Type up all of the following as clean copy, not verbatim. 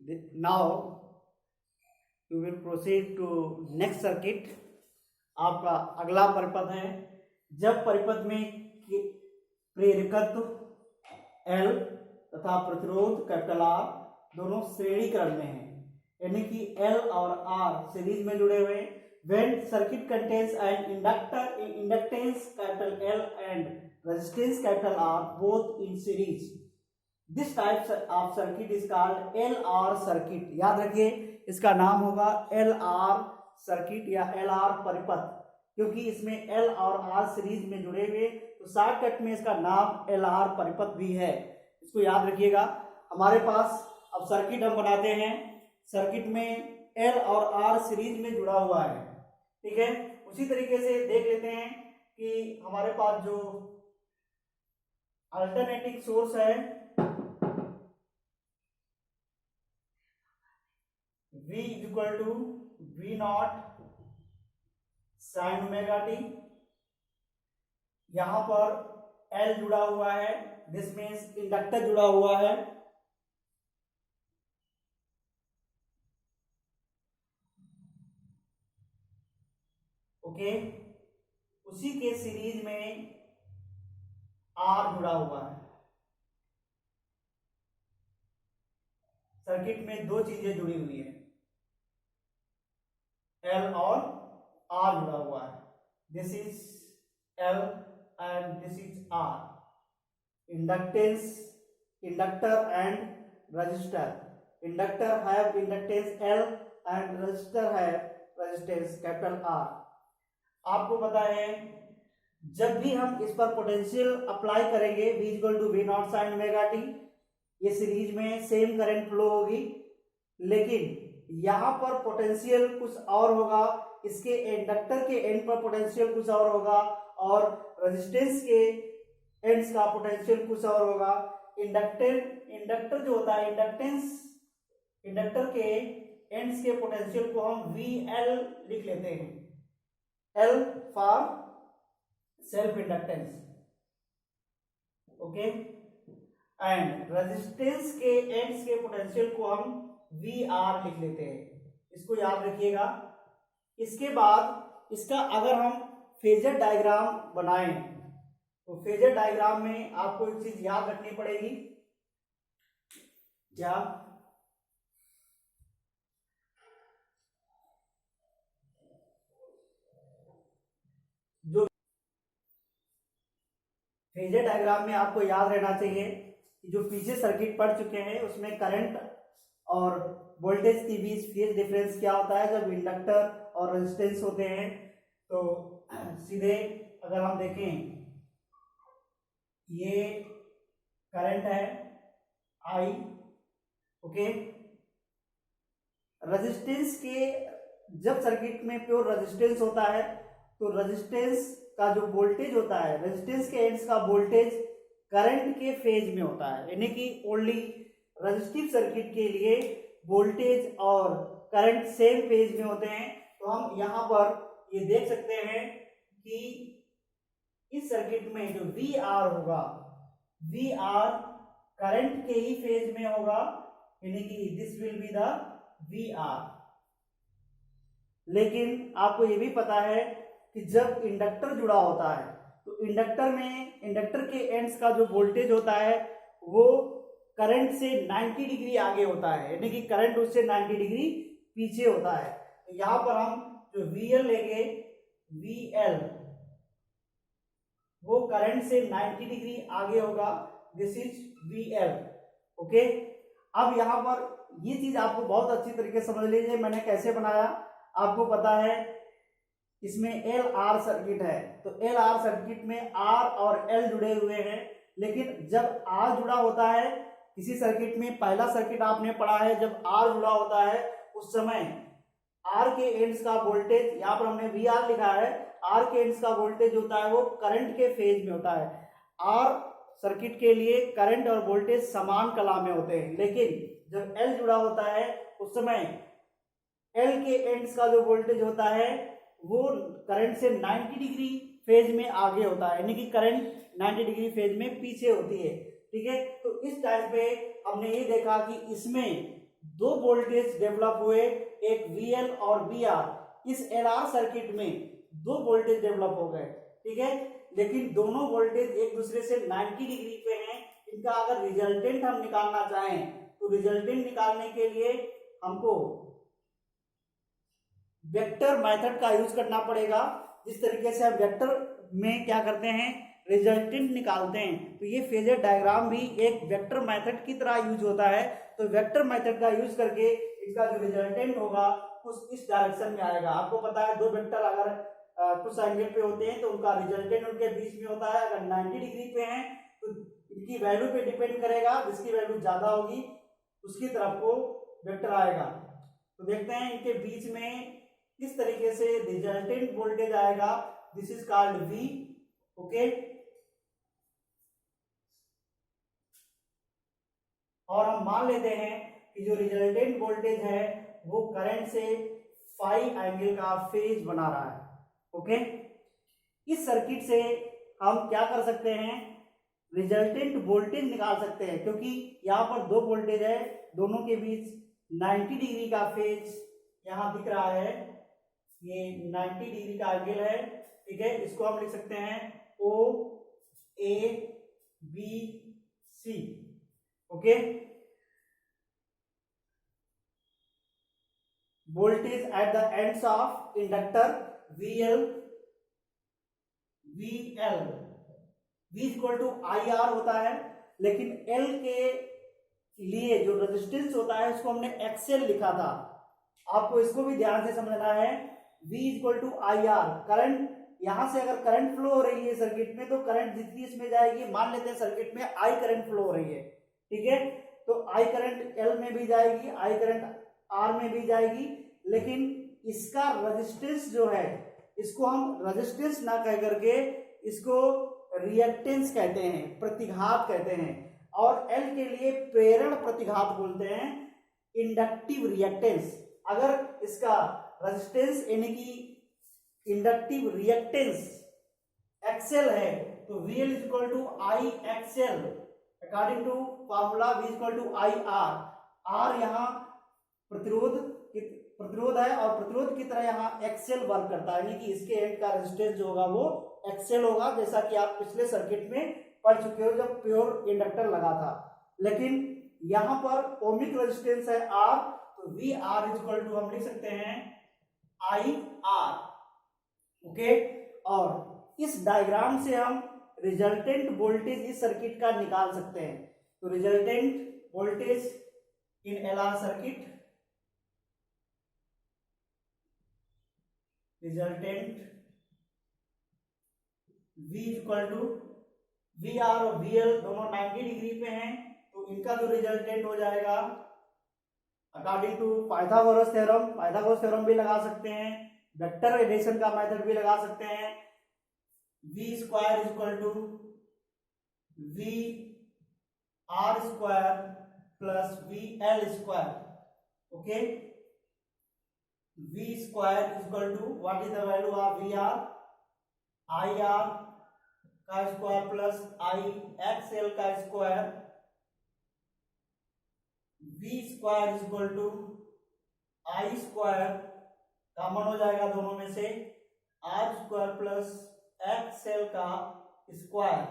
Now you will proceed to next circuit. आपका अगला परिपथ है, जब परिपथ में प्रेरकत्व L तथा प्रतिरोध कैपिटल R दोनों श्रेणी क्रम में हैं, यानी कि L और R सीरीज में जुड़े हुए हैं। When circuit contains an inductor in inductance capital L and resistance capital R both in series, this type of circuit is called LR circuit। याद रखिए इसका नाम होगा LR सर्किट या LR परिपथ, क्योंकि इसमें L और R सीरीज में जुड़े हुए, तो शॉर्टकट में इसका नाम LR परिपथ भी है। इसको याद रखिएगा। हमारे पास अब सर्किट हम बनाते हैं, सर्किट में L और R सीरीज में जुड़ा हुआ है, ठीक है। उसी तरीके से देख लेते हैं कि हमारे पास जो अल्टरनेटिंग सोर्स है V equal to V naught sine omega t, यहां पर L जुड़ा हुआ है, दिस मीन्स इंडक्टर जुड़ा हुआ है, ओके। उसी के सीरीज में R जुड़ा हुआ है। सर्किट में दो चीजें जुड़ी हुई है, L और R जुड़ा हुआ है। This is L and this is R। Inductance, inductor and resistor. Inductor have inductance L and resistor have resistance capital R। आपको पता है जब भी हम इस पर पोटेंशियल अप्लाई करेंगे V equal to V naught sine omega t, ये सीरीज में सेम करंट फ्लो होगी, लेकिन यहां पर पोटेंशियल कुछ और होगा, इसके इंडक्टर के एंड पर पोटेंशियल कुछ और होगा और रेजिस्टेंस के एंड्स का पोटेंशियल कुछ और होगा। इंडक्टर जो होता है, इंडक्टर के एंड्स के पोटेंशियल को हम VL लिख लेते हैं, L for self inductance, okay. And resistance के एंड्स के पोटेंशियल को हम VR लिख लेते हैं, इसको याद रखिएगा। इसके बाद इसका अगर हम फेजर डायग्राम बनाएं तो फेजर डायग्राम में आपको एक चीज याद रखनी पड़ेगी, क्या? जो फेजर डायग्राम में आपको याद रहना चाहिए कि जो पीछे सर्किट पढ़ चुके हैं उसमें करंट और वोल्टेज के बीच फेज डिफरेंस क्या होता है जब इंडक्टर और रेजिस्टेंस होते हैं। तो सीधे अगर हम देखें, ये करंट है I, ओके। रेजिस्टेंस के, जब सर्किट में प्योर रेजिस्टेंस होता है तो रेजिस्टेंस का जो वोल्टेज होता है, रेजिस्टेंस के एंड्स का वोल्टेज करंट के फेज में होता है, यानी कि ओनली रेजिस्टिव सर्किट के लिए वोल्टेज और करंट सेम फेज में होते हैं। तो हम यहाँ पर ये देख सकते हैं कि इस सर्किट में जो VR होगा, VR करंट के ही फेज में होगा, यानी कि this will be the VR। लेकिन आपको ये भी पता है कि जब इंडक्टर जुड़ा होता है तो इंडक्टर में, इंडक्टर के एंड्स का जो वोल्टेज होता है वो करंट से 90 डिग्री आगे होता है, यानी कि करंट उससे 90 डिग्री पीछे होता है। तो यहां पर हम जो VL लेंगे, VL वो करंट से 90 डिग्री आगे होगा, दिस इज VL, ओके। अब यहां पर ये चीज आपको बहुत अच्छी तरीके से समझ लीजिए, मैंने कैसे बनाया। आपको पता है इसमें LR सर्किट है, तो LR सर्किट में R और L जुड़े हुए हैं, लेकिन जब R जुड़ा होता है किसी सर्किट में, पहला सर्किट आपने पढ़ा है, जब R जुड़ा होता है उस समय R के एंड्स का वोल्टेज, यहाँ पर हमने VR लिखा है, R के एंड्स का वोल्टेज होता है वो करंट के फेज में होता है। R सर्किट के लिए करंट और वोल्टेज समान कला में होते हैं, लेकिन जब L जुड़ा होता है उस समय L के एंड्स का जो वोल्टेज होता है वो करंट से 90 डिग्री फेज में आगे होता है, यानी कि करंट 90 डिग्री फेज में पीछे होती है, ठीक है। तो इस टाइप पे हमने ये देखा कि इसमें दो वोल्टेज डेवलप हुए, एक VL और VR। इस LR सर्किट में दो वोल्टेज डेवलप हो गए, ठीक है, लेकिन दोनों वोल्टेज एक दूसरे से 90 डिग्री पे हैं। इनका अगर रिजल्टेंट हम निकालना चाहें तो रिजल्टेंट निकालने के लिए हमको वेक्टर मेथड का यूज करना पड़ेगा। जिस तरीके से हम वेक्टर में क्या करते हैं, रिजल्टेंट निकालते हैं, तो ये फेजर डायग्राम भी एक वेक्टर मेथड की तरह यूज होता है। तो वेक्टर मेथड का यूज करके इसका जो रिजल्टेंट होगा उस इस डायरेक्शन में आएगा। आपको पता है दो वेक्टर अगर कुछ एंगल पे होते हैं तो उनका रिजल्टेंट उनके बीच में होता है। अगर 90 डिग्री पे हैं तो इनकी वैल्यू पे डिपेंड करेगा, जिसकी वैल्यू ज्यादा होगी उसकी तरफ को वेक्टर आएगा। तो देखते हैं इनके बीच में किस तरीके से रिजल्टेंट वोल्टेज आएगा। This is called V, okay. और हम मान लेते हैं कि जो रिजल्टेंट वोल्टेज है वो करंट से फाई एंगल का फेज बना रहा है, ओके। इस सर्किट से हम क्या कर सकते हैं, रिजल्टेंट वोल्टेज निकाल सकते हैं, क्योंकि यहाँ पर दो वोल्टेज है, दोनों के बीच 90 डिग्री का फेज यहाँ दिख रहा है। ये 90 डिग्री का एंगल है, ठीक है। इसको हम लिख सकते हैं OABC, okay. Voltage at the ends of inductor VL V equal to IR होता है, लेकिन L के लिए जो रेजिस्टेंस होता है उसको हमने XL लिखा था। आपको इसको भी ध्यान से समझना है। V equal to IR, current यहां से अगर करंट फ्लो हो रही है सर्किट में तो करंट जितनी इसमें जाएगी, मान लेते हैं सर्किट में I करंट फ्लो हो रही है, ठीक है, तो I करंट L में भी जाएगी, I करंट R में भी जाएगी, लेकिन इसका रेजिस्टेंस जो है इसको हम रेजिस्टेंस ना कह करके इसको रिएक्टेंस कहते हैं, प्रतिघात कहते हैं। और L के लिए प्रेरण प्रतिघात बोलते हैं, इंडक्टिव रिएक्टेंस। अगर इसका रेजिस्टेंस यानी कि इंडक्टिव रिएक्टेंस XL है तो VL is equal to IXL according to formula V equal to IR। R यहाँ प्रतिरोध है और प्रतिरोध की तरह यहाँ XL वर्क करता है, यानी कि इसके एंड का रेजिस्टेंस जो होगा वो XL होगा, जैसा कि आप पिछले सर्किट में पढ़ चुके हो जब प्योर इंडक्टर लगा था। लेकिन यहाँ पर ओमिक रेजिस्टेंस है R, तो VR इज इक्वल टू हम लिख सकते हैं IR, ओके। और इस डायग्राम से हम रिजल्टेंट वोल्टेज इस सर्किट का निकाल सकते हैं। तो resultant voltage in LR circuit, resultant V equal to VR और VL दोनों 90 डिग्री पे हैं, तो इनका जो रिजल्टेंट हो जाएगा अकॉर्डिंग टू पाइथागोरस थ्योरम भी लगा सकते हैं, वेक्टर एडिशन का मेथड भी लगा सकते हैं। V square is equal to VR square plus VL square, okay. V square is equal to what is the value of VR, IR का स्क्वायर प्लस IXL का square. V square is equal to I square, common हो जाएगा दोनों में से, R square plus XL का square,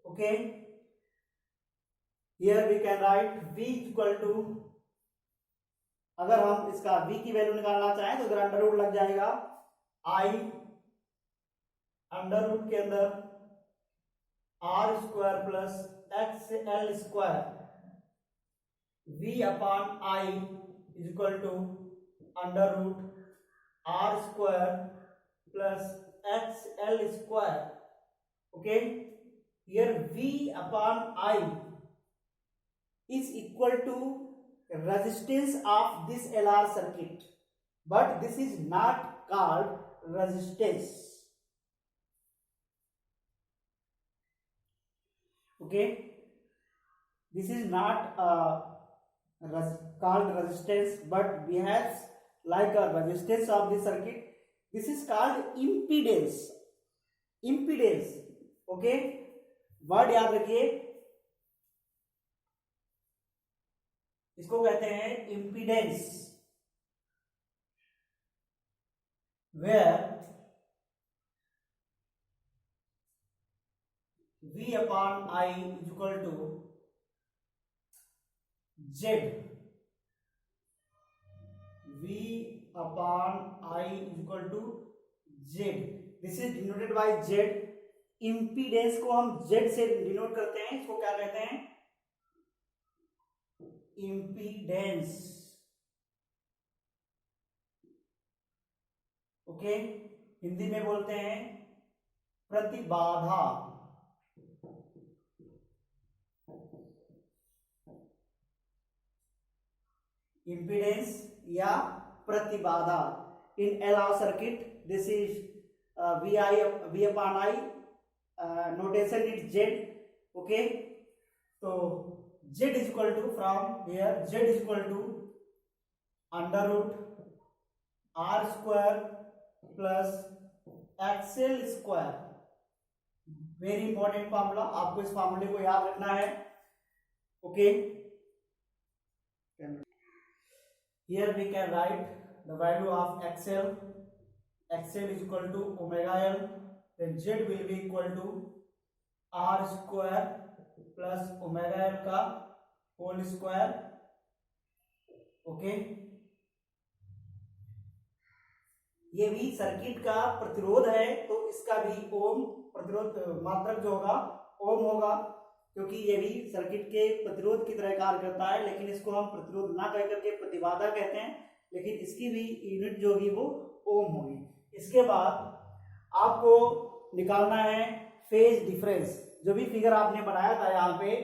okay. Here we can write V equal to, अगर हम इसका V की वैल्यू निकालना चाहें तो इधर अंडर रूट लग जाएगा, I अंडर रूट के अंदर R square plus XL square, V upon I is equal to under root R square plus XL square, okay. Here V upon I is equal to resistance of this LR circuit, but this is not called resistance, okay. This is not called resistance, but we have like a resistance of the circuit. This is called impedance, okay। Word याद रखिए, इसको कहते हैं impedance, where V upon I is equal to Z. V upon I is equal to Z. This is denoted by Z. Impedance को हम Z से denote करते हैं, इसको क्या कहते हैं? इम्पीडेंस। ओके, हिंदी में बोलते हैं प्रतिबाधा। इम्पीडेंस या प्रतिबाधा। In L R circuit this is V upon I, notation is Z. Okay, so Z is equal to, from here Z is equal to under root R square plus XL square। Very important formula, आपको इस फार्मूले को याद रखना है। Okay, here we can write the value of XL. XL is equal to omega L, then Z will be equal to R square plus omega L का whole square. Okay, ये भी सर्किट का प्रतिरोध है, तो इसका भी ओम प्रतिरोध मात्रक जो होगा ओम होगा, क्योंकि ये भी सर्किट के प्रतिरोध की तरह कार्य करता है, लेकिन इसको हम प्रतिरोध ना कह करके प्रतिबाधा कहते हैं, लेकिन इसकी भी यूनिट जो होगी वो ओम होगी। इसके बाद आपको निकालना है फेज डिफरेंस। जो भी फिगर आपने बनाया था यहाँ पे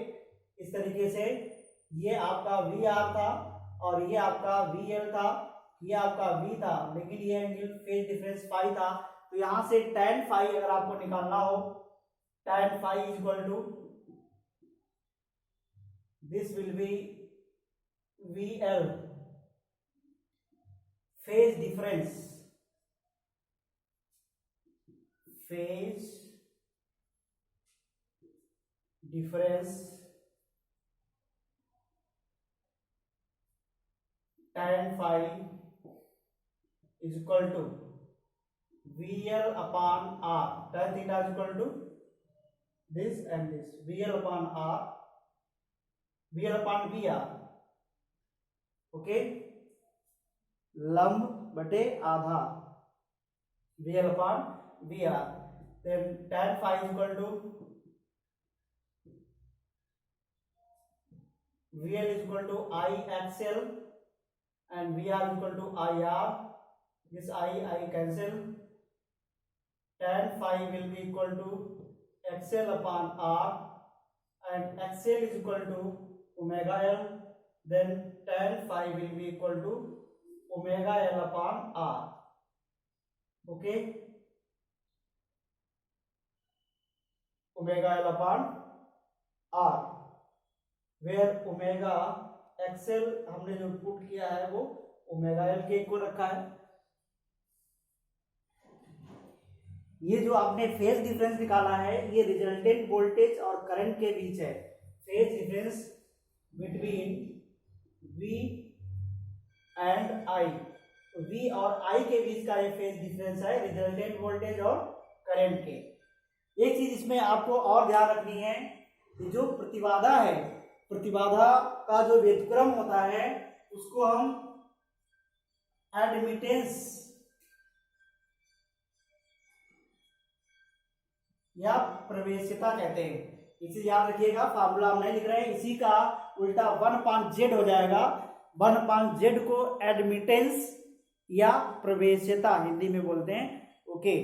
इस तरीके से, ये आपका वी आर था और ये आपका वी एल था, ये आपका वी था, लेकिन ये एंगल फेज डिफरेंस फाई था। तो यहाँ से tan फाई अगर आपको निकालना हो, tan phi is equal to this will be V L phase difference, phase difference tan phi is equal to VL upon R, tan theta is equal to this and this, VL upon R, VL upon VR। Okay, लंब बटे आधा, VL upon VR, then tan phi is equal to VL is equal to IXL and VR is equal to IR, this I cancel, tan phi will be equal to XL upon R and XL is equal to omega L, then tan phi will be equal to omega L upon R। okay, omega L upon R, where omega XL हमने जो put किया है वो omega L के equal रखा है। ये जो आपने फेज डिफरेंस निकाला है ये रिजल्टेंट वोल्टेज और करंट के बीच है। Phase difference between V and I, V और I के बीच का ये फेज डिफरेंस है रिजल्टेंट वोल्टेज और करंट के। एक चीज इसमें आपको और ध्यान रखनी है, जो प्रतिबाधा है, प्रतिबाधा का जो व्युत्क्रम होता है उसको हम एडमिटेंस या प्रवेशिता कहते हैं। इसे याद रखिएगा, फार्मूला हम नहीं लिख रहे हैं, इसी का उल्टा 1/z हो जाएगा। 1/z को एडमिटेंस या प्रवेशिता हिंदी में बोलते हैं। ओके,